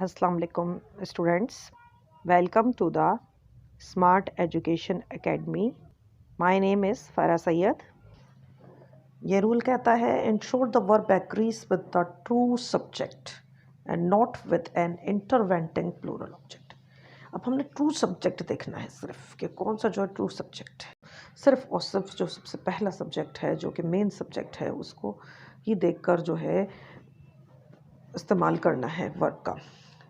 Assalamu alaikum students. Welcome to the Smart Education Academy. My name is Farah Sayyed. ये rule कहता है ensure the verb agrees with the true subject and not with an interventing plural object. अब हमने true subject देखना है सिर्फ कि कौन सा जो है ट्रू सब्जेक्ट है, सिर्फ और सिर्फ जो सबसे पहला सब्जेक्ट है जो कि मेन सब्जेक्ट है उसको ही देखकर जो है इस्तेमाल करना है वर्ब का।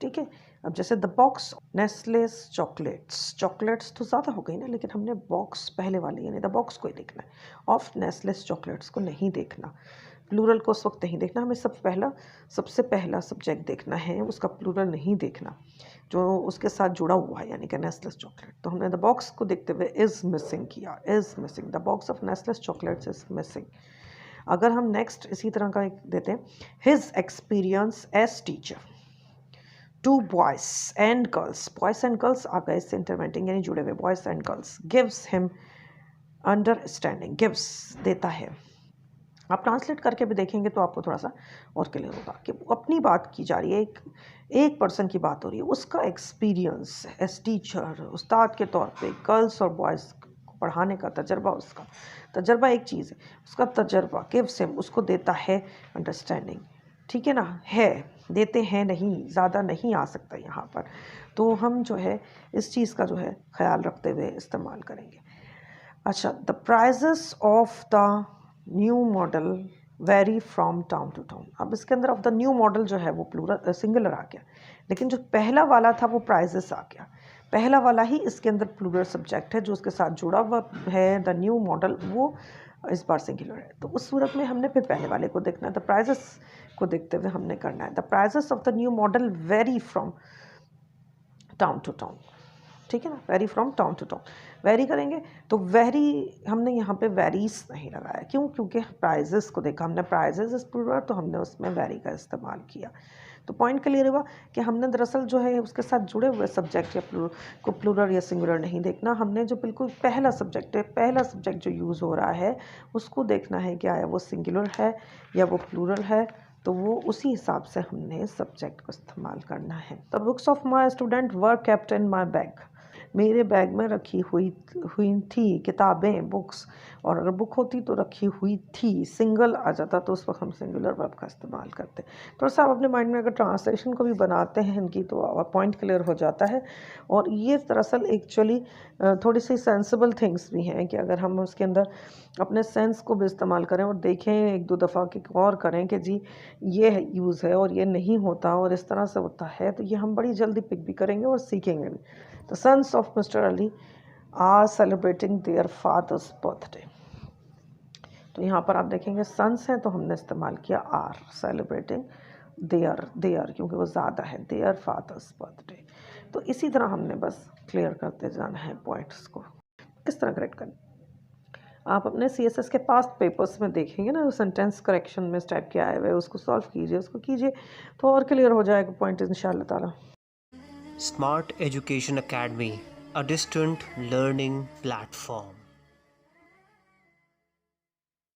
ठीक है, अब जैसे द बॉक्स नेस्लेस चॉकलेट्स तो ज़्यादा हो गई ना, लेकिन हमने बॉक्स पहले वाली यानी द बॉक्स को ही देखना है, ऑफ नेस्लेस चॉकलेट्स को नहीं देखना, प्लूरल को उस वक्त नहीं देखना। हमें सबसे पहला सब्जेक्ट देखना है, उसका प्लूरल नहीं देखना जो उसके साथ जुड़ा हुआ है, यानी कि नेस्लेस चॉकलेट। तो हमने द बॉक्स को देखते हुए इज़ मिसिंग किया, is missing, the box of Nestle's chocolates is missing. अगर हम नेक्स्ट इसी तरह का एक देते हैं, his experience as teacher to boys and girls आ गए इससे इंटरवेंटिंग यानी जुड़े हुए, boys and girls, gives him understanding, gives देता है। आप ट्रांसलेट करके भी देखेंगे तो आपको थोड़ा सा और क्लियर होगा कि अपनी बात की जा रही है, एक पर्सन की बात हो रही है, उसका एक्सपीरियंस एज टीचर, उस्ताद के तौर पे, गर्ल्स और बॉयज़ को पढ़ाने का तजर्बा, उसका तजर्बा एक चीज़ है, उसका तजर्बा गिव्स हिम उसको देता है अंडरस्टैंडिंग। ठीक है ना, है देते हैं नहीं, ज़्यादा नहीं आ सकता यहाँ पर, तो हम जो है इस चीज़ का जो है ख्याल रखते हुए इस्तेमाल करेंगे। अच्छा, the prices of the new model vary from town to town. अब इसके अंदर ऑफ द न्यू मॉडल जो है वो प्लूरल सिंगुलर आ गया, लेकिन जो पहला वाला था वो प्राइजेस आ गया। पहला वाला ही इसके अंदर प्लूरल सब्जेक्ट है जो उसके साथ जुड़ा हुआ है, द न्यू मॉडल, वो इस बार सिंगुलर है। तो उस सूरत में हमने फिर पहले वाले को देखना है, द प्राइजेस को देखते हुए हमने करना है, the prices of the new model vary from town to town. ठीक है ना, vary from town to town, vary करेंगे तो वेरी हमने यहाँ पे वेरीज नहीं लगाया, क्यों? क्योंकि प्राइजेस को देखा हमने, प्राइजेस इस प्लूरल, तो हमने उसमें वेरी का इस्तेमाल किया। तो पॉइंट क्लियर हुआ कि हमने दरअसल जो है उसके साथ जुड़े हुए सब्जेक्ट या को प्लूरल या सिंगुलर नहीं देखना, हमने जो बिल्कुल पहला सब्जेक्ट है, पहला सब्जेक्ट जो यूज़ हो रहा है उसको देखना है कि आया वो सिंगुलर है या वो प्लूरल है, तो वो उसी हिसाब से हमने सब्जेक्ट को इस्तेमाल करना है। The books of my student were kept in my bag, मेरे बैग में रखी हुई थी किताबें, बुक्स, और अगर बुक होती तो रखी हुई थी, सिंगल आ जाता तो उस वक्त हम सिंगुलर वर्ब का इस्तेमाल करते। थोड़ा सा आप अपने माइंड में अगर ट्रांसलेशन को भी बनाते हैं इनकी तो पॉइंट क्लियर हो जाता है। और ये दरअसल एक्चुअली थोड़ी सी सेंसिबल थिंग्स भी हैं कि अगर हम उसके अंदर अपने सेंस को भी इस्तेमाल करें और देखें एक दो दफ़ा कि और करें कि जी ये यूज़ है और ये नहीं होता और इस तरह से होता है, तो ये हम बड़ी जल्दी पिक भी करेंगे और सीखेंगे भी। The sons of Mr. Ali are celebrating their father's birthday. तो यहाँ पर आप देखेंगे सन्स हैं तो हमने इस्तेमाल किया आर, सेलिब्रेटिंग देयर क्योंकि वो ज़्यादा है, देयर फादर्स बर्थडे। तो इसी तरह हमने बस क्लियर करते जाना है पॉइंट्स को, किस तरह करेक्ट करें। आप अपने CSS के पास्ट पेपर्स में देखेंगे ना, सेंटेंस करेक्शन में इस टाइप के आए हुए, उसको सॉल्व कीजिए, उसको कीजिए तो और क्लियर हो जाएगा पॉइंट इंशाअल्लाह ताला। Smart Education Academy, a distant learning platform.